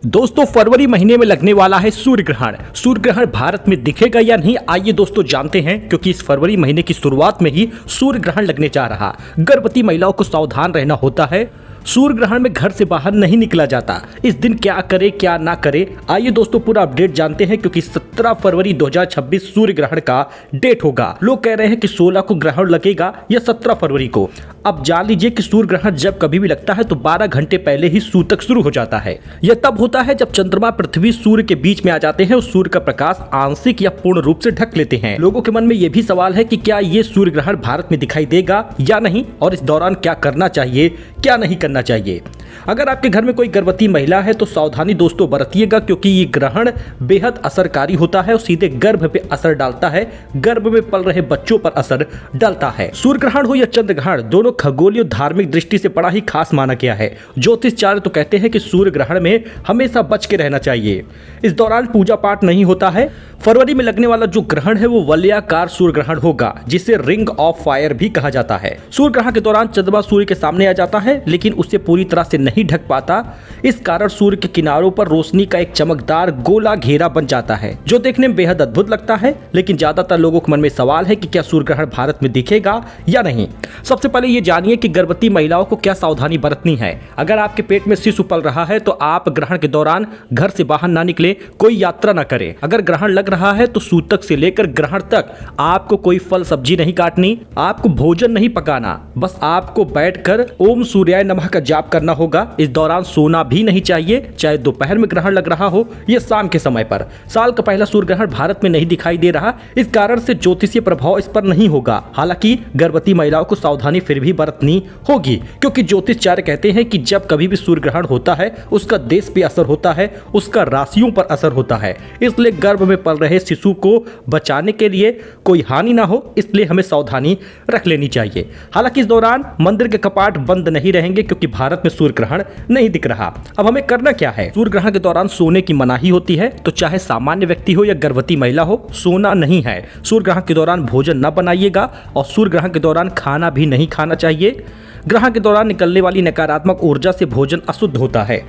दोस्तों फरवरी महीने में लगने वाला है सूर्य ग्रहण। सूर्य ग्रहण भारत में दिखेगा या नहीं, आइए दोस्तों जानते हैं, क्योंकि इस फरवरी महीने की शुरुआत में ही सूर्य ग्रहण लगने जा रहा। गर्भवती महिलाओं को सावधान रहना होता है। सूर्य ग्रहण में घर से बाहर नहीं निकला जाता। इस दिन क्या करे क्या ना करे, आइए दोस्तों पूरा अपडेट जानते हैं, क्योंकि 17 फरवरी 2026 सूर्य ग्रहण का डेट होगा। लोग कह रहे हैं कि 16 को ग्रहण लगेगा या 17 फरवरी को। अब जान लीजिए कि सूर्य ग्रहण जब कभी भी लगता है तो 12 घंटे पहले ही सूतक शुरू हो जाता है। यह तब होता है जब चंद्रमा पृथ्वी सूर्य के बीच में आ जाते हैं और सूर्य का प्रकाश आंशिक या पूर्ण रूप से ढक लेते हैं। लोगों के मन में यह भी सवाल है कि क्या ये सूर्य ग्रहण भारत में दिखाई देगा या नहीं, और इस दौरान क्या करना चाहिए क्या नहीं करना चाहिए। अगर आपके घर में कोई गर्भवती महिला है तो सावधानी दोस्तों बरतिएगा, क्योंकि ये ग्रहण बेहद असरकारी होता है और सीधे गर्भ पे असर डालता है, गर्भ में पल रहे बच्चों पर असर डालता है। सूर्य ग्रहण हो या चंद्र ग्रहण, दोनों खगोलीय और धार्मिक दृष्टि से बड़ा ही खास माना गया है। ज्योतिषचार्य तो कहते हैं कि सूर्य ग्रहण में हमेशा बच के रहना चाहिए। इस दौरान पूजा पाठ नहीं होता है। फरवरी में लगने वाला जो ग्रहण है वो वलयाकार सूर्य ग्रहण होगा, जिसे रिंग ऑफ फायर भी कहा जाता है। सूर्य ग्रहण के दौरान चंद्रमा सूर्य के सामने आ जाता है, लेकिन उसे पूरी तरह से नहीं ढक पाता। इस कारण सूर्य के किनारों पर रोशनी का एक चमकदार गोला घेरा बन जाता है, जो देखने में बेहद अद्भुत लगता है। लेकिन ज्यादातर लोगों के मन में सवाल है कि क्या सूर्य ग्रहण भारत में दिखेगा या नहीं। सबसे पहले ये जानिए कि गर्भवती महिलाओं को क्या सावधानी बरतनी है। अगर आपके पेट में शिशु पल रहा है तो आप ग्रहण के दौरान घर से बाहर ना निकले, कोई यात्रा न करें। अगर ग्रहण लग रहा है तो सूतक से लेकर ग्रहण तक आपको कोई फल सब्जी नहीं काटनी, आपको भोजन नहीं पकाना, बस आपको बैठकर ओम सूर्याय नमः का जाप करना होगा। इस दौरान सोना भी नहीं चाहिए, चाहे दोपहर में ग्रहण लग रहा हो या शाम के समय पर। साल का पहला सूर्य ग्रहण भारत में नहीं दिखाई दे रहा, इस कारण से ज्योतिषीय प्रभाव इस पर नहीं होगा। हालांकि गर्भवती महिलाओं को सावधानी फिर भी बरतनी होगी, क्योंकि ज्योतिषचार्य कहते हैं कि जब कभी भी सूर्य ग्रहण होता है उसका देश पे असर होता है, उसका राशियों पर असर होता है। इसलिए गर्भ में पल रहे शिशु को बचाने के लिए कोई हानि ना हो, इसलिए हमें सावधानी रख लेनी चाहिए। हालांकि इस दौरान मंदिर के कपाट बंद नहीं रहेंगे, क्योंकि भारत में सूर्य ग्रहण नहीं दिख रहा। अब हमें करना क्या है। सूर्य ग्रहण के दौरान सोने की मनाही होती है, तो चाहे सामान्य व्यक्ति हो या गर्भवती महिला हो, सोना नहीं है। सूर्य ग्रहण के दौरान भोजन न बनाइएगा और सूर्य ग्रहण के दौरान खाना भी नहीं खाना चाहिए। ग्रहण के दौरान निकलने वाली नकारात्मक ऊर्जा से भोजन अशुद्ध होता है।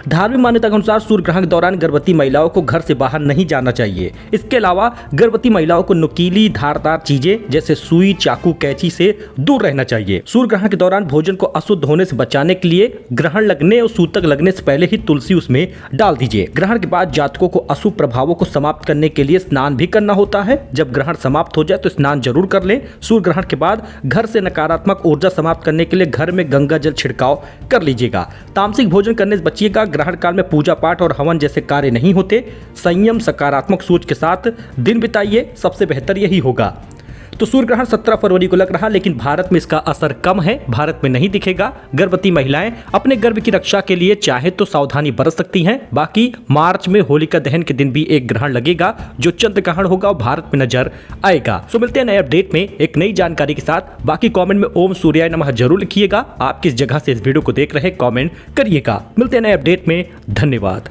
धार्मिक मान्यता के अनुसार सूर्य ग्रहण के दौरान गर्भवती महिलाओं को घर से बाहर नहीं जाना चाहिए। इसके अलावा गर्भवती महिलाओं को नुकीली धारदार चीजें जैसे सुई, चाकू, कैंची से दूर रहना चाहिए। सूर्य ग्रहण के दौरान भोजन को अशुद्ध होने से बचाने के लिए ग्रहण लगने और सूतक लगने से पहले ही तुलसी उसमें डाल दीजिए। ग्रहण के बाद जातकों को अशुभ प्रभावों को समाप्त करने के लिए स्नान भी करना होता है। जब ग्रहण समाप्त हो जाए तो स्नान जरूर कर लें। सूर्य ग्रहण के बाद घर से नकारात्मक ऊर्जा समाप्त करने के लिए घर में गंगा जल छिड़काव कर लीजिएगा। तामसिक भोजन करने से बचिएगा। ग्रहण काल में पूजा पाठ और हवन जैसे कार्य नहीं होते। संयम, सकारात्मक सोच के साथ दिन बिताइए, सबसे बेहतर यही होगा। तो सूर्य ग्रहण 17 फरवरी को लग रहा, लेकिन भारत में इसका असर कम है, भारत में नहीं दिखेगा। गर्भवती महिलाएं अपने गर्भ की रक्षा के लिए चाहे तो सावधानी बरत सकती हैं। बाकी मार्च में होलिका दहन के दिन भी एक ग्रहण लगेगा, जो चंद्र ग्रहण होगा और भारत में नजर आएगा। सो मिलते हैं नए अपडेट में एक नई जानकारी के साथ। बाकी कमेंट में ओम सूर्याय नमः जरूर लिखिएगा। आप किस जगह से इस वीडियो को देख रहे हैं कमेंट करिएगा। मिलते हैं नए अपडेट में, धन्यवाद।